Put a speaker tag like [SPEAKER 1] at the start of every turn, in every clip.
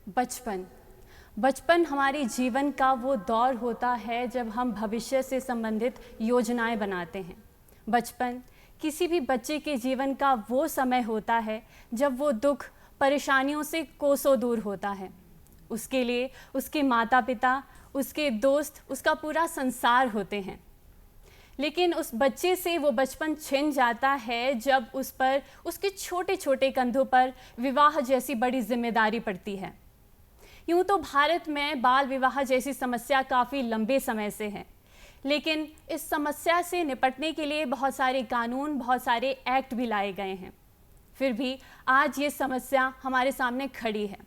[SPEAKER 1] बचपन बचपन हमारे जीवन का वो दौर होता है जब हम भविष्य से संबंधित योजनाएं बनाते हैं। बचपन किसी भी बच्चे के जीवन का वो समय होता है जब वो दुख परेशानियों से कोसों दूर होता है। उसके लिए उसके माता पिता, उसके दोस्त, उसका पूरा संसार होते हैं। लेकिन उस बच्चे से वो बचपन छिन जाता है जब उस पर उसके छोटे छोटे कंधों पर विवाह जैसी बड़ी जिम्मेदारी पड़ती है। यूँ तो भारत में बाल विवाह जैसी समस्या काफ़ी लंबे समय से है, लेकिन इस समस्या से निपटने के लिए बहुत सारे कानून, बहुत सारे एक्ट भी लाए गए हैं। फिर भी आज ये समस्या हमारे सामने खड़ी है।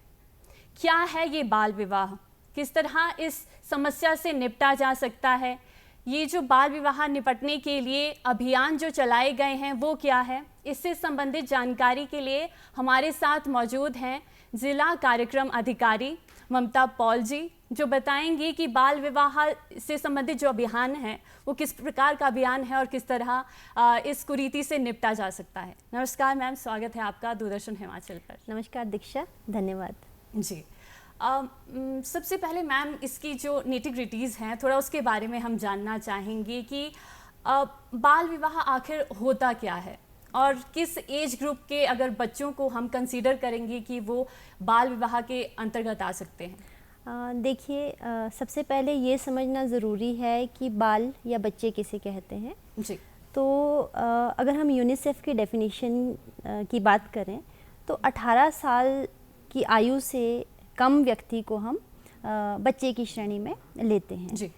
[SPEAKER 1] क्या है ये बाल विवाह? किस तरह इस समस्या से निपटा जा सकता है? ये जो बाल विवाह निपटने के लिए अभियान जो चलाए गए हैं वो क्या है? इससे संबंधित जानकारी के लिए हमारे साथ मौजूद हैं जिला कार्यक्रम अधिकारी ममता पॉल जी, जो बताएंगी कि बाल विवाह से संबंधित जो अभियान है वो किस प्रकार का अभियान है और किस तरह इस कुरीति से निपटा जा सकता है। नमस्कार मैम, स्वागत है आपका दूरदर्शन हिमाचल पर।
[SPEAKER 2] नमस्कार दीक्षा, धन्यवाद।
[SPEAKER 1] जी, सबसे पहले मैम इसकी जो निटिग्रिटीज़ हैं थोड़ा उसके बारे में हम जानना चाहेंगे कि बाल विवाह आखिर होता क्या है और किस एज ग्रुप के अगर बच्चों को हम कंसीडर करेंगे कि वो बाल विवाह के अंतर्गत आ सकते हैं।
[SPEAKER 2] देखिए, सबसे पहले ये समझना ज़रूरी है कि बाल या बच्चे किसे कहते हैं।
[SPEAKER 1] जी,
[SPEAKER 2] तो अगर हम यूनिसेफ की डेफिनेशन की बात करें तो 18 साल की आयु से कम व्यक्ति को हम बच्चे की श्रेणी में लेते हैं।
[SPEAKER 1] जी।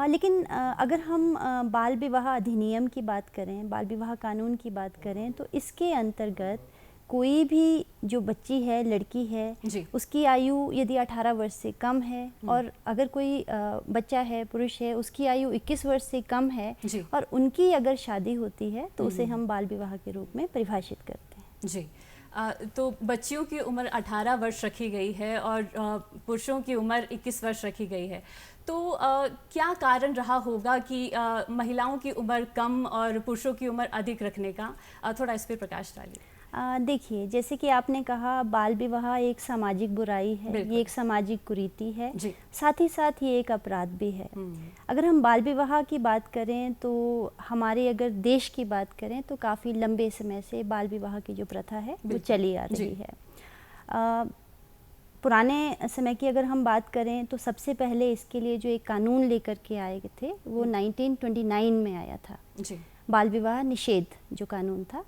[SPEAKER 2] लेकिन अगर हम बाल विवाह अधिनियम की बात करें, बाल विवाह कानून की बात करें, तो इसके अंतर्गत कोई भी जो बच्ची है, लड़की है, उसकी आयु यदि 18 वर्ष से कम है और अगर कोई बच्चा है, पुरुष है, उसकी आयु 21 वर्ष से कम है और उनकी अगर शादी होती है तो उसे हम बाल विवाह के रूप में परिभाषित करते हैं।
[SPEAKER 1] जी, तो बच्चियों की उम्र 18 वर्ष रखी गई है और पुरुषों की उम्र 21 वर्ष रखी गई है। तो क्या कारण रहा होगा कि महिलाओं की उम्र कम और पुरुषों की उम्र अधिक रखने का? थोड़ा इस पर प्रकाश डालिए।
[SPEAKER 2] देखिए, जैसे कि आपने कहा, बाल विवाह एक सामाजिक बुराई है, ये एक सामाजिक कुरीति है, साथ ही साथ ये एक अपराध भी है। अगर हम बाल विवाह की बात करें तो हमारे अगर देश की बात करें तो काफ़ी लंबे समय से बाल विवाह की जो प्रथा है वो चली आ रही है। पुराने समय की अगर हम बात करें तो सबसे पहले इसके लिए जो एक कानून लेकर के आए थे वो 1929 में आया था। बाल विवाह निषेध जो कानून था,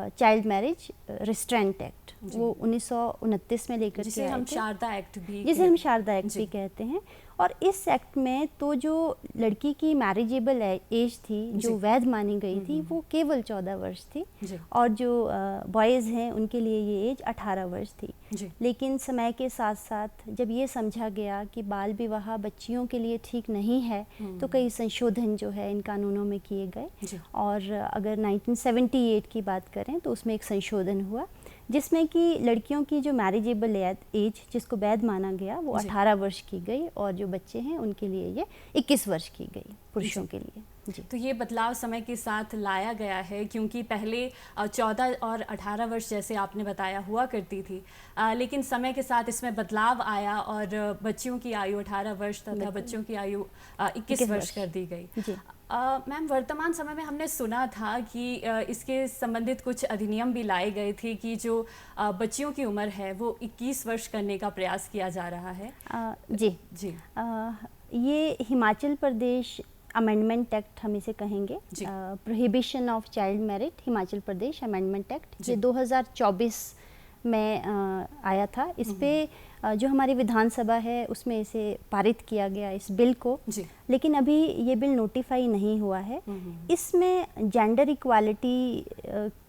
[SPEAKER 2] चाइल्ड मैरिज रिस्ट्रेंट एक्ट, वो 1929 में लेकर के आए थे, जिसे हम शारदा एक्ट भी कहते हैं। और इस एक्ट में तो जो लड़की की मैरिजेबल एज थी, जो वैध मानी गई थी, वो केवल 14 वर्ष थी और जो बॉयज़ हैं उनके लिए ये एज 18 वर्ष थी। लेकिन समय के साथ साथ जब ये समझा गया कि बाल विवाह बच्चियों के लिए ठीक नहीं है तो कई संशोधन जो है इन कानूनों में किए गए। और अगर 1978 की बात करें तो उसमें एक संशोधन हुआ जिसमें कि लड़कियों की जो मैरिजेबल एज जिसको वैध माना गया वो 18 वर्ष की गई और जो बच्चे हैं उनके लिए ये 21 वर्ष की गई, पुरुषों के लिए। जी,
[SPEAKER 1] तो ये बदलाव समय के साथ लाया गया है, क्योंकि पहले 14 और 18 वर्ष जैसे आपने बताया हुआ करती थी, लेकिन समय के साथ इसमें बदलाव आया और बच्चियों की आयु 18 वर्ष तथा बच्चों की आयु 21 वर्ष कर दी गई। मैम, वर्तमान समय में हमने सुना था कि इसके संबंधित कुछ अधिनियम भी लाए गए थे कि जो बच्चियों की उम्र है वो 21 वर्ष करने का प्रयास किया जा रहा है।
[SPEAKER 2] जी, ये हिमाचल प्रदेश अमेंडमेंट एक्ट हम इसे कहेंगे, prohibition of child marriage Himachal Pradesh amendment act, ये 2024 में आया था। इस पे जो हमारी विधानसभा है उसमें इसे पारित किया गया इस बिल को, लेकिन अभी ये बिल नोटिफाई नहीं हुआ है। इसमें जेंडर इक्वालिटी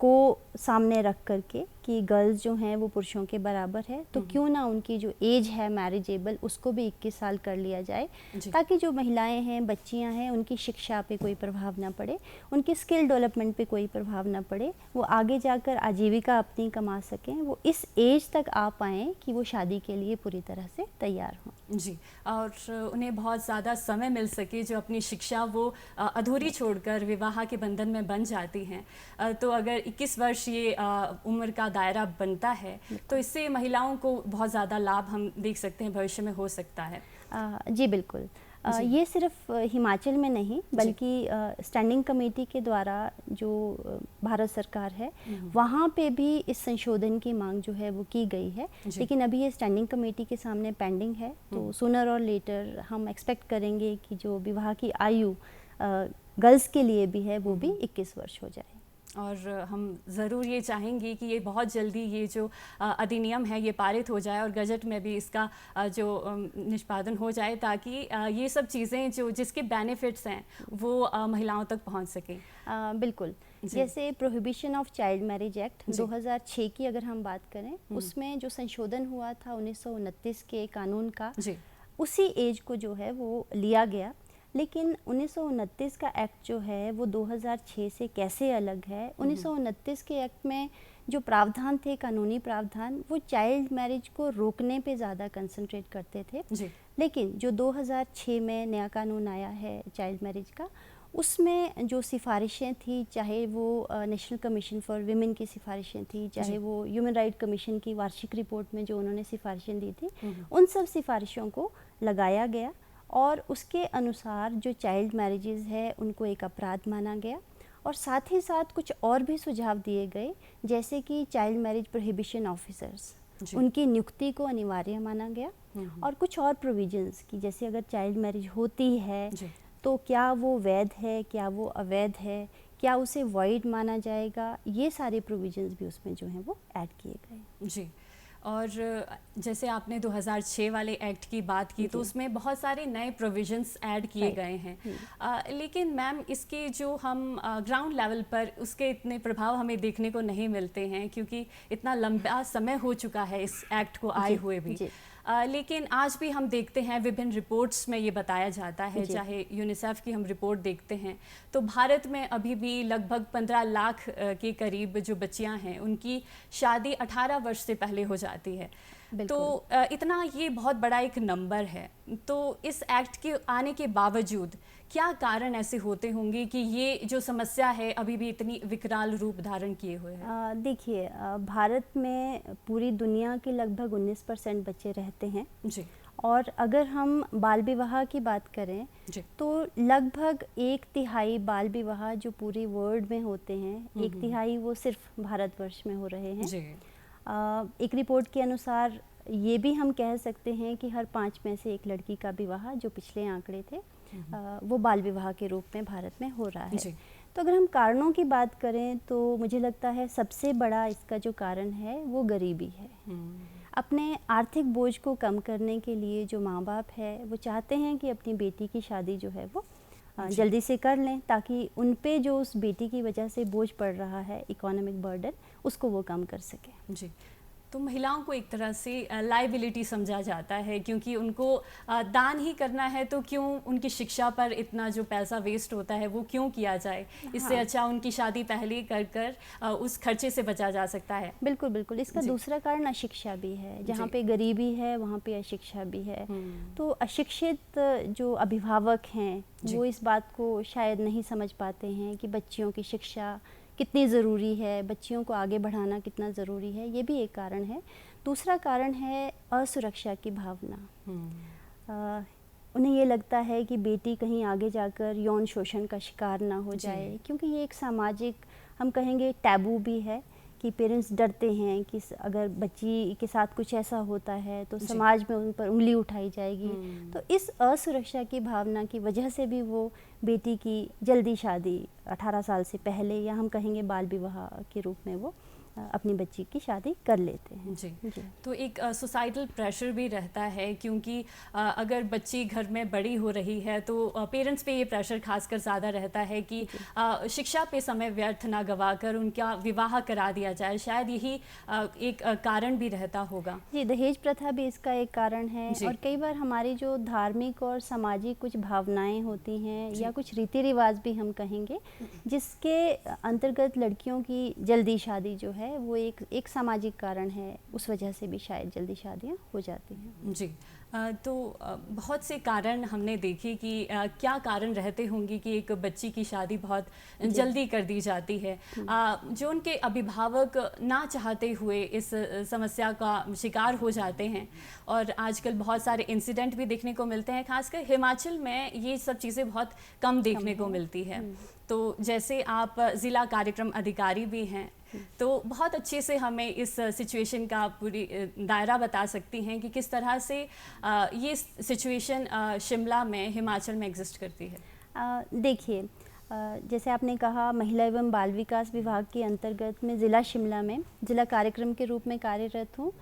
[SPEAKER 2] को सामने रख करके कि गर्ल्स जो हैं वो पुरुषों के बराबर है, तो क्यों ना उनकी जो एज है मैरिजेबल उसको भी 21 साल कर लिया जाए, ताकि जो महिलाएं हैं, बच्चियां हैं, उनकी शिक्षा पे कोई प्रभाव ना पड़े, उनके स्किल डेवलपमेंट पे कोई प्रभाव ना पड़े, वो आगे जाकर आजीविका अपनी कमा सकें, वो इस एज तक आ पाएँ कि वो शादी के लिए पूरी तरह से तैयार हों।
[SPEAKER 1] जी, और उन्हें बहुत ज़्यादा समय मिल सके, जो अपनी शिक्षा वो अधूरी छोड़कर विवाह के बंधन में बन जाती हैं। तो अगर 21 वर्ष ये उम्र का दायरा बनता है तो इससे महिलाओं को बहुत ज़्यादा लाभ हम देख सकते हैं भविष्य में हो सकता है।
[SPEAKER 2] जी बिल्कुल। ये सिर्फ हिमाचल में नहीं बल्कि स्टैंडिंग कमेटी के द्वारा जो भारत सरकार है वहाँ पे भी इस संशोधन की मांग जो है वो की गई है, लेकिन अभी ये स्टैंडिंग कमेटी के सामने पेंडिंग है। तो सूनर और लेटर हम एक्सपेक्ट करेंगे कि जो विवाह की आयु गर्ल्स के लिए भी है वो भी 21 वर्ष हो जाए।
[SPEAKER 1] और हम ज़रूर ये चाहेंगे कि ये बहुत जल्दी ये जो अधिनियम है ये पारित हो जाए और गजट में भी इसका जो निष्पादन हो जाए, ताकि ये सब चीज़ें जो जिसके बेनिफिट्स हैं वो महिलाओं तक पहुंच सकें।
[SPEAKER 2] बिल्कुल। जैसे prohibition of child marriage act 2006 की अगर हम बात करें, उसमें जो संशोधन हुआ था 1929 के कानून का, उसी एज को जो है वो लिया गया। लेकिन 1929 का एक्ट जो है वो 2006 से कैसे अलग है? 1929 के एक्ट में जो प्रावधान थे, कानूनी प्रावधान, वो चाइल्ड मैरिज को रोकने पे ज़्यादा कंसंट्रेट करते थे। लेकिन जो 2006 में नया कानून आया है चाइल्ड मैरिज का, उसमें जो सिफारिशें थी, चाहे वो नेशनल कमीशन फॉर विमेन की सिफारिशें थी, चाहे वो ह्यूमन राइट कमीशन की वार्षिक रिपोर्ट में जो उन्होंने सिफारिशें दी थी, उन सब सिफारिशों को लगाया गया और उसके अनुसार जो चाइल्ड मैरिजेस है उनको एक अपराध माना गया। और साथ ही साथ कुछ और भी सुझाव दिए गए, जैसे कि चाइल्ड मैरिज प्रोहिबिशन ऑफिसर्स, उनकी नियुक्ति को अनिवार्य माना गया। और कुछ और प्रोविजंस की, जैसे अगर चाइल्ड मैरिज होती है तो क्या वो वैध है, क्या वो अवैध है, क्या उसे वॉइड माना जाएगा, ये सारे प्रोविजंस भी उसमें जो हैं वो ऐड किए गए।
[SPEAKER 1] जी। और जैसे आपने 2006 वाले एक्ट की बात की तो उसमें बहुत सारे नए प्रोविजंस ऐड किए गए हैं, लेकिन मैम इसके जो हम ग्राउंड लेवल पर उसके इतने प्रभाव हमें देखने को नहीं मिलते हैं, क्योंकि इतना लंबा समय हो चुका है इस एक्ट को आए हुए भी। लेकिन आज भी हम देखते हैं विभिन्न रिपोर्ट्स में ये बताया जाता है, चाहे यूनिसेफ की हम रिपोर्ट देखते हैं तो भारत में अभी भी लगभग 15 लाख के करीब जो बच्चियां हैं उनकी शादी 18 वर्ष से पहले हो जाती है। तो इतना ये बहुत बड़ा एक नंबर है। तो इस एक्ट के आने के बावजूद क्या कारण ऐसे होते होंगे कि ये जो समस्या है अभी भी इतनी विकराल रूप धारण किए हुए है?
[SPEAKER 2] देखिए, भारत में पूरी दुनिया के लगभग 19% बच्चे रहते हैं जी। और अगर हम बाल विवाह की बात करें तो लगभग 1/3 बाल विवाह जो पूरी वर्ल्ड में होते हैं, 1/3 वो सिर्फ भारतवर्ष में हो रहे हैं जी। एक रिपोर्ट के अनुसार ये भी हम कह सकते हैं कि हर 5 में से 1 लड़की का विवाह, जो पिछले आंकड़े थे, वो बाल विवाह के रूप में भारत में हो रहा है। तो अगर हम कारणों की बात करें तो मुझे लगता है सबसे बड़ा इसका जो कारण है वो गरीबी है। अपने आर्थिक बोझ को कम करने के लिए जो माँ बाप है वो चाहते हैं कि अपनी बेटी की शादी जो है वो जल्दी से कर लें, ताकि उन पे जो उस बेटी की वजह से बोझ पड़ रहा है, इकोनॉमिक बर्डन, उसको वो कम कर सकें जी।
[SPEAKER 1] तो महिलाओं को एक तरह से लाइबिलिटी समझा जाता है, क्योंकि उनको दान ही करना है तो क्यों उनकी शिक्षा पर इतना जो पैसा वेस्ट होता है वो क्यों किया जाए। इससे अच्छा उनकी शादी पहले कर उस खर्चे से बचा जा सकता है।
[SPEAKER 2] बिल्कुल बिल्कुल। इसका दूसरा कारण अशिक्षा भी है। जहाँ पे गरीबी है वहाँ पे अशिक्षा भी है। तो अशिक्षित जो अभिभावक हैं वो इस बात को शायद नहीं समझ पाते हैं कि बच्चियों की शिक्षा कितनी ज़रूरी है, बच्चियों को आगे बढ़ाना कितना ज़रूरी है। ये भी एक कारण है। दूसरा कारण है असुरक्षा की भावना। उन्हें ये लगता है कि बेटी कहीं आगे जाकर यौन शोषण का शिकार ना हो जाए, क्योंकि ये एक सामाजिक, हम कहेंगे, टैबू भी है कि पेरेंट्स डरते हैं कि अगर बच्ची के साथ कुछ ऐसा होता है तो समाज में उन पर उंगली उठाई जाएगी। तो इस असुरक्षा की भावना की वजह से भी वो बेटी की जल्दी शादी 18 साल से पहले, या हम कहेंगे बाल विवाह के रूप में, वो अपनी बच्ची की शादी कर लेते हैं
[SPEAKER 1] जी। तो एक सोसाइटल प्रेशर भी रहता है, क्योंकि अगर बच्ची घर में बड़ी हो रही है तो पेरेंट्स पे ये प्रेशर खासकर ज़्यादा रहता है कि शिक्षा पे समय व्यर्थ ना गवाकर उनका विवाह करा दिया जाए। शायद यही एक कारण भी रहता होगा
[SPEAKER 2] जी। दहेज प्रथा भी इसका एक कारण है। और कई बार हमारी जो धार्मिक और सामाजिक कुछ भावनाएं होती हैं या कुछ रीति रिवाज भी हम कहेंगे, जिसके अंतर्गत लड़कियों की जल्दी शादी जो है वो एक सामाजिक कारण है। उस वजह से भी शायद जल्दी शादियाँ हो जाती हैं
[SPEAKER 1] जी। तो बहुत से कारण हमने देखे कि क्या कारण रहते होंगे कि एक बच्ची की शादी बहुत जल्दी कर दी जाती है, जो उनके अभिभावक ना चाहते हुए इस समस्या का शिकार हो जाते हैं। और आजकल बहुत सारे इंसिडेंट भी देखने को मिलते हैं, खासकर हिमाचल में ये सब चीज़ें बहुत कम देखने को मिलती है। तो जैसे आप ज़िला कार्यक्रम अधिकारी भी हैं, तो बहुत अच्छे से हमें इस सिचुएशन का पूरी दायरा बता सकती हैं कि किस तरह से ये सिचुएशन शिमला में, हिमाचल में एग्जिस्ट करती है।
[SPEAKER 2] देखिए, जैसे आपने कहा, महिला एवं बाल विकास विभाग के अंतर्गत मैं ज़िला शिमला में ज़िला कार्यक्रम के रूप में कार्यरत हूँ।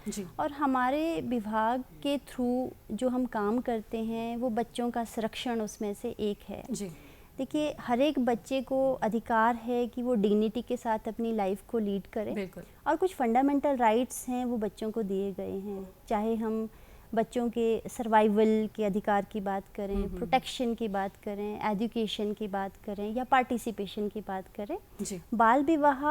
[SPEAKER 2] और हमारे विभाग के थ्रू जो हम काम करते हैं वो बच्चों का संरक्षण उसमें से एक है।
[SPEAKER 1] जी।
[SPEAKER 2] देखिए, हर एक बच्चे को अधिकार है कि वो डिग्निटी के साथ अपनी लाइफ को लीड करे।
[SPEAKER 1] बिल्कुल।
[SPEAKER 2] और कुछ फंडामेंटल राइट्स हैं वो बच्चों को दिए गए हैं, चाहे हम बच्चों के सर्वाइवल के अधिकार की बात करें, प्रोटेक्शन की बात करें, एजुकेशन की बात करें या पार्टिसिपेशन की बात करें।
[SPEAKER 1] जी। बाल
[SPEAKER 2] विवाह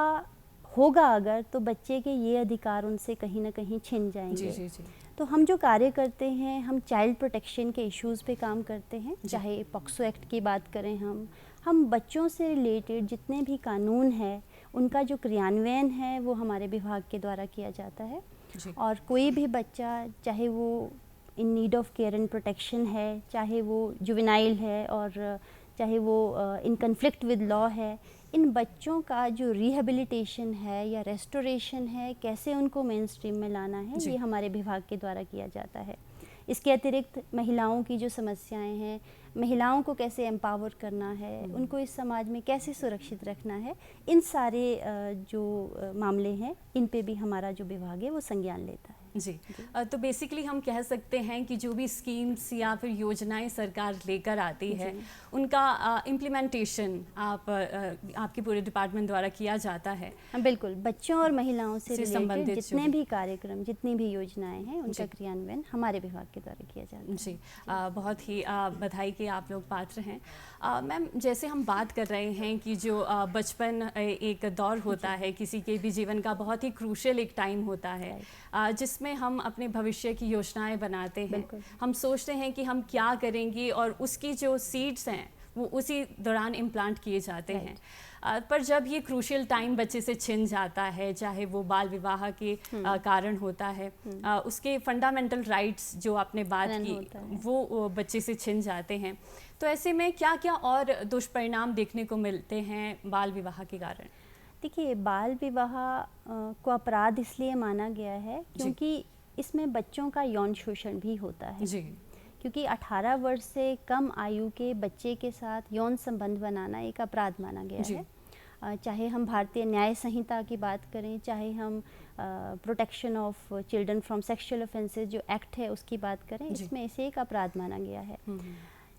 [SPEAKER 2] होगा अगर तो बच्चे के ये अधिकार उनसे कहीं ना कहीं छिन जाएंगे।
[SPEAKER 1] जी, जी।
[SPEAKER 2] तो हम जो कार्य करते हैं, हम चाइल्ड प्रोटेक्शन के इश्यूज़ पे काम करते हैं, चाहे पॉक्सो एक्ट की बात करें, हम बच्चों से रिलेटेड जितने भी कानून हैं उनका जो क्रियान्वयन है वो हमारे विभाग के द्वारा किया जाता है। और कोई भी बच्चा, चाहे वो in need of care and protection है, चाहे वो जुवेनाइल है और चाहे वो इन कन्फ्लिक्ट विद लॉ है, इन बच्चों का जो रिहेबिलिटेशन है या रेस्टोरेशन है, कैसे उनको मेन स्ट्रीम में लाना है, ये हमारे विभाग के द्वारा किया जाता है। इसके अतिरिक्त महिलाओं की जो समस्याएं हैं, महिलाओं को कैसे एम्पावर करना है, उनको इस समाज में कैसे सुरक्षित रखना है, इन सारे जो मामले हैं इन पे भी हमारा जो विभाग है वो संज्ञान लेता है।
[SPEAKER 1] जी। तो बेसिकली हम कह सकते हैं कि जो भी स्कीम्स या फिर योजनाएं सरकार लेकर आती है उनका इम्प्लीमेंटेशन आपके पूरे डिपार्टमेंट द्वारा किया जाता है।
[SPEAKER 2] बिल्कुल, बच्चों और महिलाओं से रिलेटेड जितने भी कार्यक्रम, जितनी भी योजनाएं हैं उनका क्रियान्वयन हमारे विभाग के द्वारा किया जाता है।
[SPEAKER 1] जी। बहुत ही बधाई के आप लोग पात्र हैं। मैम, जैसे हम बात कर रहे हैं कि जो बचपन एक दौर होता है, किसी के भी जीवन का बहुत ही क्रूशियल एक टाइम होता है, जिसमें हम अपने भविष्य की योजनाएं बनाते हैं। हम सोचते हैं कि हम क्या करेंगे और उसकी जो सीड्स हैं वो उसी दौरान इम्प्लांट किए जाते हैं। पर जब ये क्रूशियल टाइम बच्चे से छिन जाता है, चाहे वो बाल विवाह के कारण होता है, उसके फंडामेंटल राइट्स जो आपने बात की वो बच्चे से छिन जाते हैं, तो ऐसे में क्या क्या और दुष्परिणाम देखने को मिलते हैं बाल विवाह के कारण?
[SPEAKER 2] देखिए, बाल विवाह को अपराध इसलिए माना गया है क्योंकि इसमें बच्चों का यौन शोषण भी होता है।
[SPEAKER 1] जी।
[SPEAKER 2] क्योंकि 18 वर्ष से कम आयु के बच्चे के साथ यौन संबंध बनाना एक अपराध माना गया है। चाहे हम भारतीय न्याय संहिता की बात करें, चाहे हम protection of children from sexual offences जो एक्ट है उसकी बात करें, इसमें इसे एक अपराध माना गया है।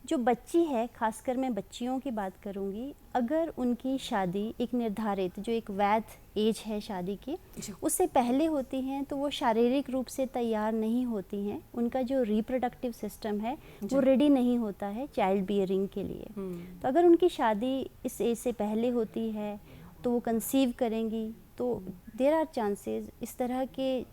[SPEAKER 2] जो बच्ची है, खासकर मैं बच्चियों की बात करूंगी, अगर उनकी शादी एक निर्धारित जो एक वैध एज है शादी की उससे पहले होती हैं तो वो शारीरिक रूप से तैयार नहीं होती हैं, उनका जो रिप्रोडक्टिव सिस्टम है वो रेडी नहीं होता है चाइल्ड बियरिंग के लिए। तो अगर उनकी शादी इस एज से पहले होती है तो वो कंसीव करेंगी, तो देयर आर चांसेस, इस तरह के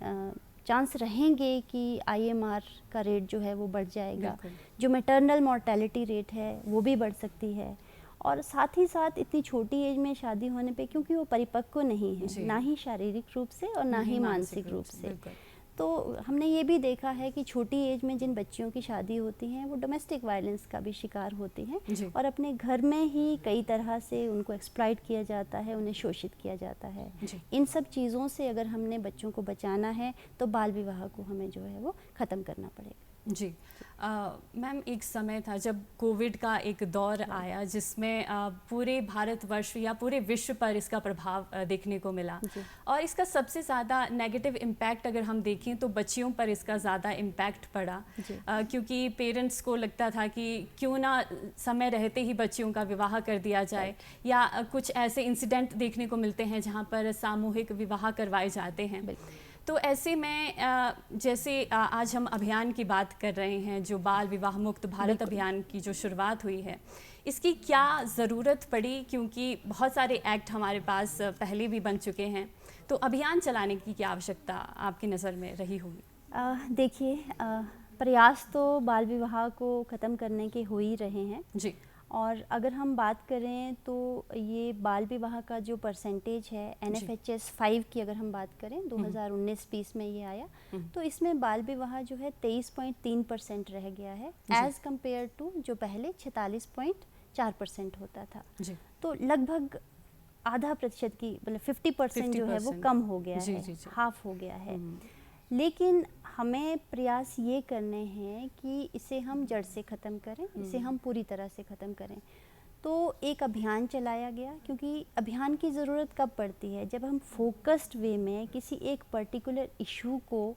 [SPEAKER 2] चांस रहेंगे कि IMR का रेट जो है वो बढ़ जाएगा, जो मैटरनल मॉर्टेलिटी रेट है वो भी बढ़ सकती है। और साथ ही साथ इतनी छोटी एज में शादी होने पे, क्योंकि वो परिपक्व नहीं है, ना ही शारीरिक रूप से और ना ही मानसिक रूप से, तो हमने ये भी देखा है कि छोटी एज में जिन बच्चियों की शादी होती हैं वो डोमेस्टिक वायलेंस का भी शिकार होती हैं और अपने घर में ही कई तरह से उनको एक्सप्लॉइट किया जाता है, उन्हें शोषित किया जाता है। इन सब चीज़ों से अगर हमने बच्चों को बचाना है तो बाल विवाह को हमें जो है वो ख़त्म करना पड़ेगा।
[SPEAKER 1] जी। मैम, एक समय था जब कोविड का एक दौर आया जिसमें पूरे भारतवर्ष या पूरे विश्व पर इसका प्रभाव देखने को मिला, और इसका सबसे ज़्यादा नेगेटिव इम्पैक्ट अगर हम देखें तो बच्चियों पर इसका ज़्यादा इम्पैक्ट पड़ा, क्योंकि पेरेंट्स को लगता था कि क्यों ना समय रहते ही बच्चियों का विवाह कर दिया जाए, या कुछ ऐसे इंसिडेंट देखने को मिलते हैं जहाँ पर सामूहिक विवाह करवाए जाते हैं। तो ऐसे में जैसे आज हम अभियान की बात कर रहे हैं, जो बाल विवाह मुक्त भारत अभियान की जो शुरुआत हुई है, इसकी क्या ज़रूरत पड़ी, क्योंकि बहुत सारे एक्ट हमारे पास पहले भी बन चुके हैं, तो अभियान चलाने की क्या आवश्यकता आपकी नज़र में रही होगी?
[SPEAKER 2] देखिए, प्रयास तो बाल विवाह को ख़त्म करने के हो ही रहे हैं
[SPEAKER 1] जी।
[SPEAKER 2] और अगर हम बात करें तो ये बाल विवाह का जो परसेंटेज है NFHS 5 की अगर हम बात करें 2019-20 में ये आया, तो इसमें बाल विवाह जो है 23.3% रह गया है एज़ कम्पेयर टू जो पहले 46.4% होता था। जी। तो लगभग आधा प्रतिशत की मतलब 50% जो है वो कम हो गया है, हाफ हो गया है। लेकिन हमें प्रयास ये करने हैं कि इसे हम जड़ से ख़त्म करें, इसे हम पूरी तरह से ख़त्म करें। तो एक अभियान चलाया गया, क्योंकि अभियान की ज़रूरत कब पड़ती है, जब हम फोकस्ड वे में किसी एक पर्टिकुलर इशू को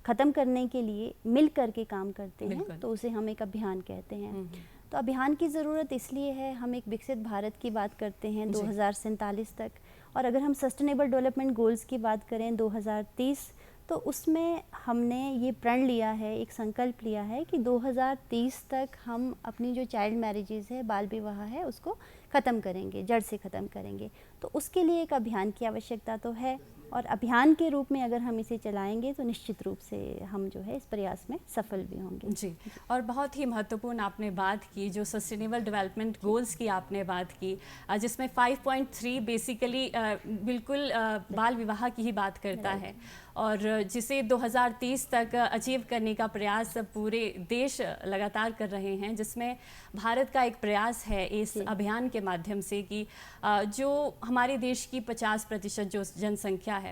[SPEAKER 2] ख़त्म करने के लिए मिल कर के काम करते हैं, तो उसे हम एक अभियान कहते हैं। तो अभियान की ज़रूरत इसलिए है, हम एक विकसित भारत की बात करते हैं 2047 तक, और अगर हम सस्टेनेबल डेवलपमेंट गोल्स की बात करें 2030, तो उसमें हमने ये प्रण लिया है, एक संकल्प लिया है कि 2030 तक हम अपनी जो चाइल्ड मैरिजेज़ है, बाल विवाह है, उसको ख़त्म करेंगे, जड़ से ख़त्म करेंगे। तो उसके लिए एक अभियान की आवश्यकता तो है, और अभियान के रूप में अगर हम इसे चलाएंगे तो निश्चित रूप से हम जो है इस प्रयास में सफल भी होंगे। जी।
[SPEAKER 1] और बहुत ही महत्वपूर्ण आपने बात की, जो सस्टेनेबल डेवलपमेंट गोल्स की आपने बात की, जिसमें 5.3 बेसिकली बिल्कुल बाल विवाह की ही बात करता है, और जिसे 2030 तक अचीव करने का प्रयास पूरे देश लगातार कर रहे हैं, जिसमें भारत का एक प्रयास है इस अभियान के माध्यम से कि जो हमारे देश की 50% जो जनसंख्या है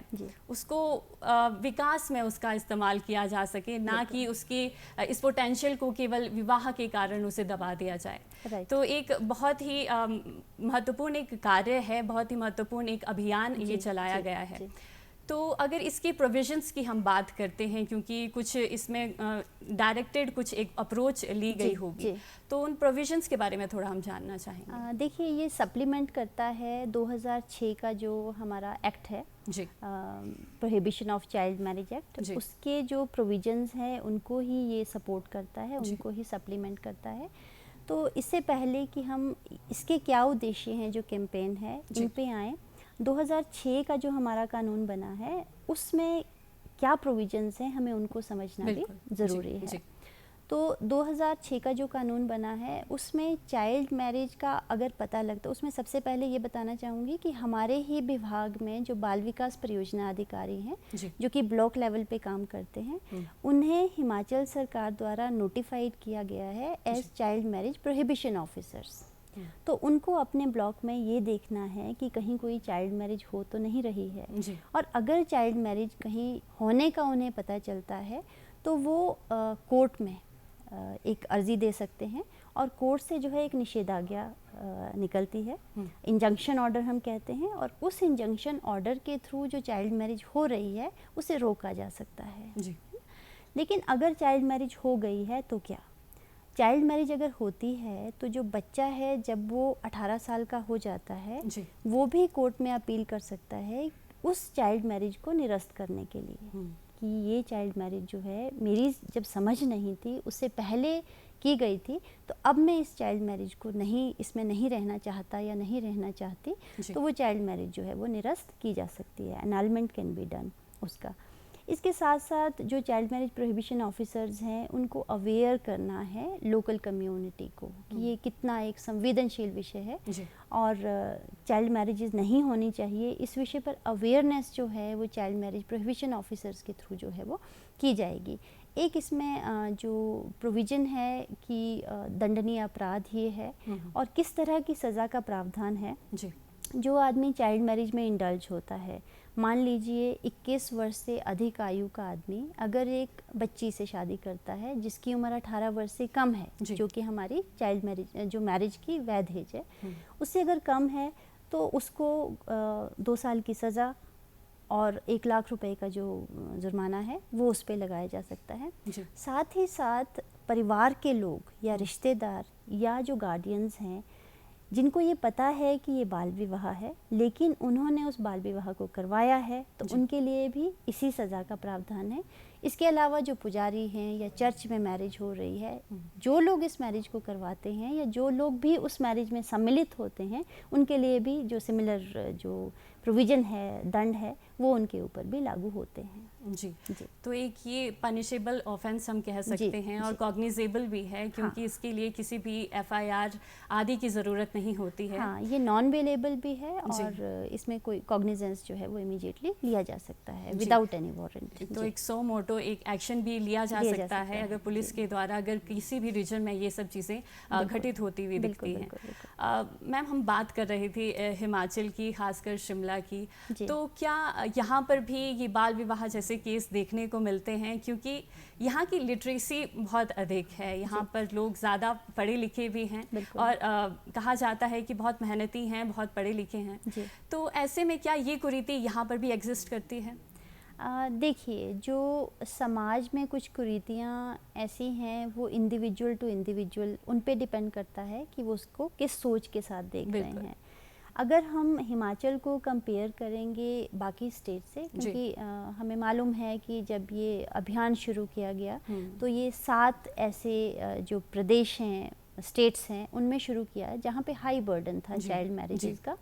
[SPEAKER 1] उसको विकास में उसका इस्तेमाल किया जा सके, ना कि उसकी इस पोटेंशियल को केवल विवाह के कारण उसे दबा दिया जाए। तो एक बहुत ही महत्वपूर्ण एक कार्य है, बहुत ही महत्वपूर्ण एक अभियान ये चलाया गया है। तो अगर इसकी प्रोविजंस की हम बात करते हैं, क्योंकि कुछ इसमें डायरेक्टेड कुछ एक अप्रोच ली गई होगी, तो उन प्रोविजंस के बारे में थोड़ा हम जानना चाहेंगे।
[SPEAKER 2] देखिए, ये सप्लीमेंट करता है 2006 का जो हमारा एक्ट है, prohibition of child marriage act, उसके जो प्रोविजंस हैं उनको ही ये सपोर्ट करता है, उनको ही सप्लीमेंट करता है। तो इससे पहले कि हम इसके क्या उद्देश्य हैं जो कैंपेन है इन पे आए, 2006 का जो हमारा कानून बना है उसमें क्या प्रोविजंस हैं, हमें उनको समझना भी ज़रूरी है। तो 2006 का जो कानून बना है उसमें चाइल्ड मैरिज का अगर पता लगता, उसमें सबसे पहले ये बताना चाहूँगी कि हमारे ही विभाग में जो बाल विकास परियोजना अधिकारी हैं जो कि ब्लॉक लेवल पे काम करते हैं, उन्हें हिमाचल सरकार द्वारा नोटिफाइड किया गया है as child marriage prohibition officers. तो उनको अपने ब्लॉक में ये देखना है कि कहीं कोई चाइल्ड मैरिज हो तो नहीं रही है, और अगर चाइल्ड मैरिज कहीं होने का उन्हें पता चलता है तो वो कोर्ट में एक अर्जी दे सकते हैं, और कोर्ट से जो है एक निषेधाज्ञा निकलती है, इंजंक्शन ऑर्डर हम कहते हैं, और उस इंजंक्शन ऑर्डर के थ्रू जो चाइल्ड मैरिज हो रही है उसे रोका जा सकता है। लेकिन अगर चाइल्ड मैरिज हो गई है तो क्या, चाइल्ड मैरिज अगर होती है तो जो बच्चा है जब वो 18 साल का हो जाता है वो भी कोर्ट में अपील कर सकता है उस चाइल्ड मैरिज को निरस्त करने के लिए, कि ये चाइल्ड मैरिज जो है मेरी जब समझ नहीं थी उससे पहले की गई थी, तो अब मैं इस चाइल्ड मैरिज को नहीं, इसमें नहीं रहना चाहता या नहीं रहना चाहती, तो वो चाइल्ड मैरिज जो है वो निरस्त की जा सकती है, एनालमेंट कैन बी डन उसका। इसके साथ साथ जो चाइल्ड मैरिज प्रोहिबिशन ऑफिसर्स हैं उनको अवेयर करना है लोकल कम्युनिटी को कि ये कितना एक संवेदनशील विषय है और चाइल्ड मैरिजेस नहीं होनी चाहिए। इस विषय पर अवेयरनेस जो है वो चाइल्ड मैरिज प्रोहिबिशन ऑफिसर्स के थ्रू जो है वो की जाएगी। एक इसमें जो प्रोविज़न है कि दंडनीय अपराध ये है और किस तरह की सज़ा का प्रावधान है। जो आदमी चाइल्ड मैरिज में इंडल्ज होता है, मान लीजिए 21 वर्ष से अधिक आयु का आदमी अगर एक बच्ची से शादी करता है जिसकी उम्र 18 वर्ष से कम है, जो कि हमारी चाइल्ड मैरिज जो मैरिज की वैध एज है, उससे अगर कम है तो उसको 2 साल की सज़ा और 1 लाख रुपए का जो जुर्माना है वो उस पर लगाया जा सकता है। साथ ही साथ परिवार के लोग या रिश्तेदार या जो गार्डियंस हैं जिनको ये पता है कि ये बाल विवाह है लेकिन उन्होंने उस बाल विवाह को करवाया है, तो उनके लिए भी इसी सज़ा का प्रावधान है। इसके अलावा जो पुजारी हैं या चर्च में मैरिज हो रही है, जो लोग इस मैरिज को करवाते हैं या जो लोग भी उस मैरिज में सम्मिलित होते हैं, उनके लिए भी जो सिमिलर जो प्रोविज़न है, दंड है, वो उनके ऊपर भी लागू होते हैं।
[SPEAKER 1] जी जी। तो एक ये पनिशेबल ऑफेंस हम कह सकते हैं और कॉग्निजेबल भी है, क्योंकि हाँ। इसके लिए किसी भी एफआईआर आदि की ज़रूरत नहीं होती है।
[SPEAKER 2] हाँ, ये नॉन वेलेबल भी है और इसमें कोई कॉग्निजेंस जो है वो इमीडिएटली लिया जा सकता है विदाउट एनी वारंट।
[SPEAKER 1] तो एक सो मोटो एक एक्शन भी लिया जा सकता है अगर पुलिस के द्वारा अगर किसी भी रीजन में ये सब चीज़ें घटित होती हुई दिखती हैं। मैम, हम बात कर रहे थे हिमाचल की, खासकर शिमला की, तो क्या यहाँ पर भी ये बाल विवाह जैसे केस देखने को मिलते हैं? क्योंकि यहाँ की लिटरेसी बहुत अधिक है, यहाँ पर लोग ज़्यादा पढ़े लिखे भी हैं और कहा जाता है कि बहुत मेहनती हैं, बहुत पढ़े लिखे हैं, तो ऐसे में क्या ये कुरीति यहाँ पर भी एग्जिस्ट करती है?
[SPEAKER 2] देखिए, जो समाज में कुछ कुरीतियाँ ऐसी हैं वो इंडिविजुअल टू इंडिविजुअल उन पे डिपेंड करता है कि वो उसको किस सोच के साथ देख रहे हैं। अगर हम हिमाचल को कंपेयर करेंगे बाकी स्टेट से, क्योंकि हमें मालूम है कि जब ये अभियान शुरू किया गया तो ये 7 ऐसे जो प्रदेश हैं, स्टेट्स हैं, उनमें शुरू किया है जहाँ पे हाई बर्डन था चाइल्ड मैरिजेस का,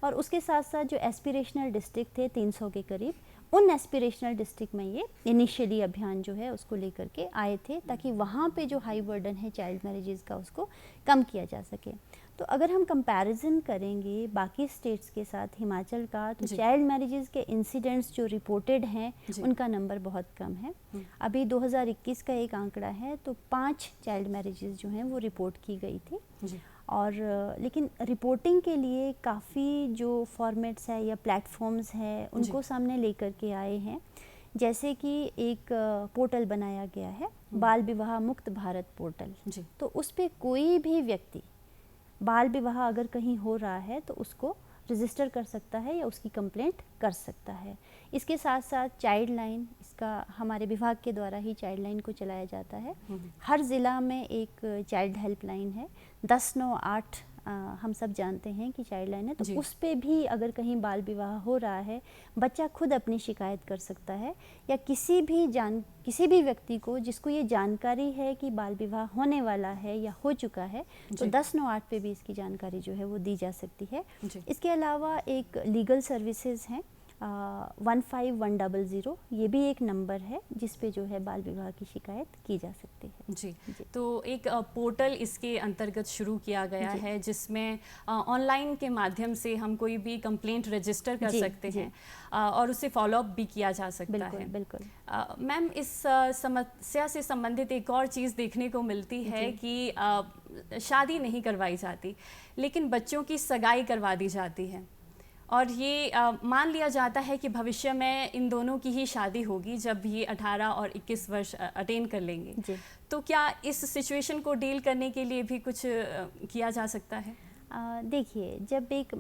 [SPEAKER 2] और उसके साथ साथ जो एस्पिरेशनल डिस्ट्रिक्ट थे 300 के करीब, उन एस्पिरेशनल डिस्ट्रिक्ट में ये इनिशियली अभियान जो है उसको लेकर के आए थे, ताकि वहाँ पे जो हाई बर्डन है चाइल्ड मैरिजेस का उसको कम किया जा सके। तो अगर हम कंपैरिजन करेंगे बाकी स्टेट्स के साथ हिमाचल का, तो चाइल्ड मैरिजेस के इंसिडेंट्स जो रिपोर्टेड हैं उनका नंबर बहुत कम है। अभी 2021 का एक आंकड़ा है तो 5 चाइल्ड मैरिजेस जो हैं वो रिपोर्ट की गई थी। और लेकिन रिपोर्टिंग के लिए काफ़ी जो फॉर्मेट्स है या प्लेटफॉर्म्स हैं उनको सामने लेकर के आए हैं, जैसे कि एक पोर्टल बनाया गया है, बाल विवाह मुक्त भारत पोर्टल। तो उस पर कोई भी व्यक्ति बाल विवाह अगर कहीं हो रहा है तो उसको रजिस्टर कर सकता है या उसकी कंप्लेंट कर सकता है। इसके साथ साथ चाइल्ड लाइन, इसका हमारे विभाग के द्वारा ही चाइल्ड लाइन को चलाया जाता है। हर ज़िला में एक चाइल्ड हेल्पलाइन है, 1098 हम सब जानते हैं कि चाइल्ड लाइन है, तो उस पे भी अगर कहीं बाल विवाह हो रहा है, बच्चा खुद अपनी शिकायत कर सकता है, या किसी भी व्यक्ति को जिसको ये जानकारी है कि बाल विवाह होने वाला है या हो चुका है, तो 1098 पे भी इसकी जानकारी जो है वो दी जा सकती है। इसके अलावा एक लीगल सर्विसेज हैं 15100, ये भी एक नंबर है जिस पे जो है बाल विवाह की शिकायत की जा सकती है।
[SPEAKER 1] जी। तो एक पोर्टल इसके अंतर्गत शुरू किया गया है जिसमें ऑनलाइन के माध्यम से हम कोई भी कंप्लेंट रजिस्टर कर सकते हैं और उसे फॉलोअप भी किया जा सकता है।
[SPEAKER 2] बिल्कुल।
[SPEAKER 1] मैम, इस समस्या से संबंधित एक और चीज़ देखने को मिलती है कि शादी नहीं करवाई जाती लेकिन बच्चों की सगाई करवा दी जाती है, और ये मान लिया जाता है कि भविष्य में इन दोनों की ही शादी होगी जब ये 18 और 21 वर्ष अटेन कर लेंगे। तो क्या इस सिचुएशन को डील करने के लिए भी कुछ किया जा सकता है?
[SPEAKER 2] देखिए, जब एक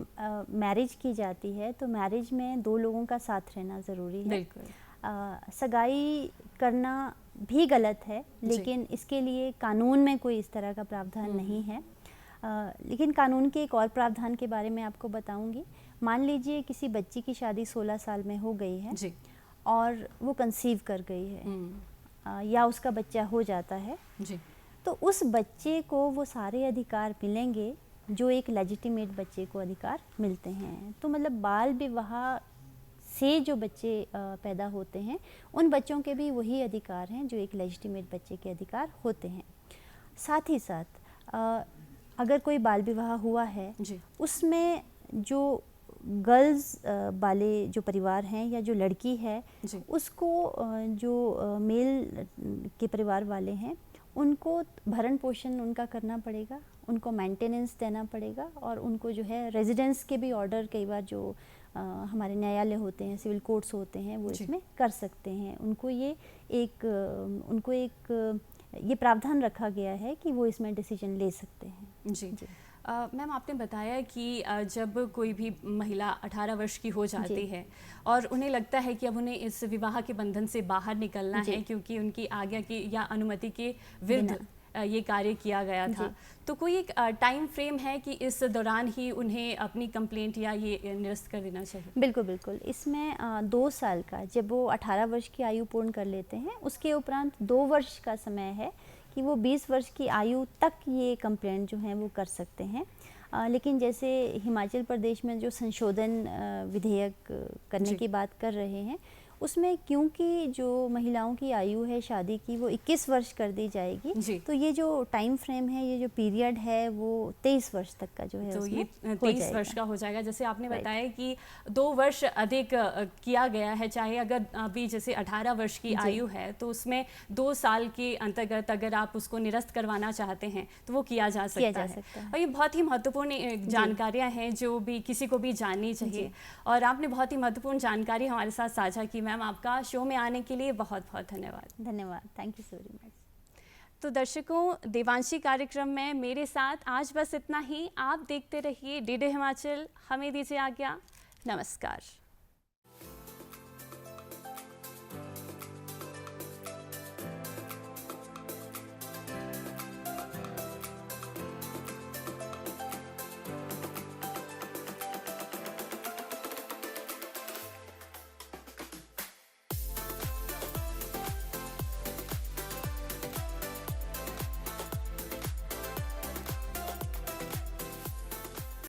[SPEAKER 2] मैरिज की जाती है तो मैरिज में 2 लोगों का साथ रहना ज़रूरी है।
[SPEAKER 1] बिल्कुल।
[SPEAKER 2] सगाई करना भी गलत है, लेकिन इसके लिए कानून में कोई इस तरह का प्रावधान नहीं है। लेकिन कानून के एक और प्रावधान के बारे में आपको बताऊंगी। मान लीजिए किसी बच्ची की शादी 16 साल में हो गई है और वो कंसीव कर गई है या उसका बच्चा हो जाता है, तो उस बच्चे को वो सारे अधिकार मिलेंगे जो एक लेजिटिमेट बच्चे को अधिकार मिलते हैं। तो मतलब बाल विवाह से जो बच्चे पैदा होते हैं उन बच्चों के भी वही अधिकार हैं जो एक लेजिटिमेट बच्चे के अधिकार होते हैं। साथ ही साथ अगर कोई बाल विवाह हुआ है उसमें जो गर्ल्स वाले जो परिवार हैं या जो लड़की है उसको जो मेल के परिवार वाले हैं उनको भरण पोषण उनका करना पड़ेगा, उनको मेंटेनेंस देना पड़ेगा, और उनको जो है रेजिडेंस के भी ऑर्डर कई बार जो हमारे न्यायालय होते हैं, सिविल कोर्ट्स होते हैं, वो इसमें कर सकते हैं। उनको एक ये प्रावधान रखा गया है कि वो इसमें डिसीजन ले सकते हैं।
[SPEAKER 1] जी। मैम, आपने बताया कि जब कोई भी महिला 18 वर्ष की हो जाती है और उन्हें लगता है कि अब उन्हें इस विवाह के बंधन से बाहर निकलना है क्योंकि उनकी आज्ञा की या अनुमति के विरुद्ध ये कार्य किया गया था, तो कोई एक टाइम फ्रेम है कि इस दौरान ही उन्हें अपनी कंप्लेंट या ये निरस्त कर देना चाहिए?
[SPEAKER 2] बिल्कुल बिल्कुल। इसमें 2 साल का, जब वो 18 वर्ष की आयु पूर्ण कर लेते हैं उसके उपरांत 2 वर्ष का समय है कि वो 20 वर्ष की आयु तक ये कंप्लेंट जो है वो कर सकते हैं। लेकिन जैसे हिमाचल प्रदेश में जो संशोधन विधेयक करने की बात कर रहे हैं, उसमें क्योंकि जो महिलाओं की आयु है शादी की वो 21 वर्ष कर दी जाएगी, तो ये जो टाइम फ्रेम है, ये जो पीरियड है वो 23 वर्ष तक का जो है
[SPEAKER 1] तो ये 23 वर्ष का हो जाएगा। जैसे आपने बताया कि 2 वर्ष अधिक किया गया है, चाहे अगर अभी जैसे 18 वर्ष की आयु है तो उसमें 2 साल के अंतर्गत अगर आप उसको निरस्त करवाना चाहते हैं तो वो किया जा सकता है। और ये बहुत ही महत्वपूर्ण जानकारियाँ हैं जो भी किसी को भी जाननी चाहिए, और आपने बहुत ही महत्वपूर्ण जानकारी हमारे साथ साझा की। मैम, आपका शो में आने के लिए बहुत बहुत धन्यवाद।
[SPEAKER 2] धन्यवाद, thank you so very much.
[SPEAKER 1] तो दर्शकों, देवांशी कार्यक्रम में मेरे साथ आज बस इतना ही। आप देखते रहिए डीडी हिमाचल। हमें दीजिए आज्ञा। नमस्कार।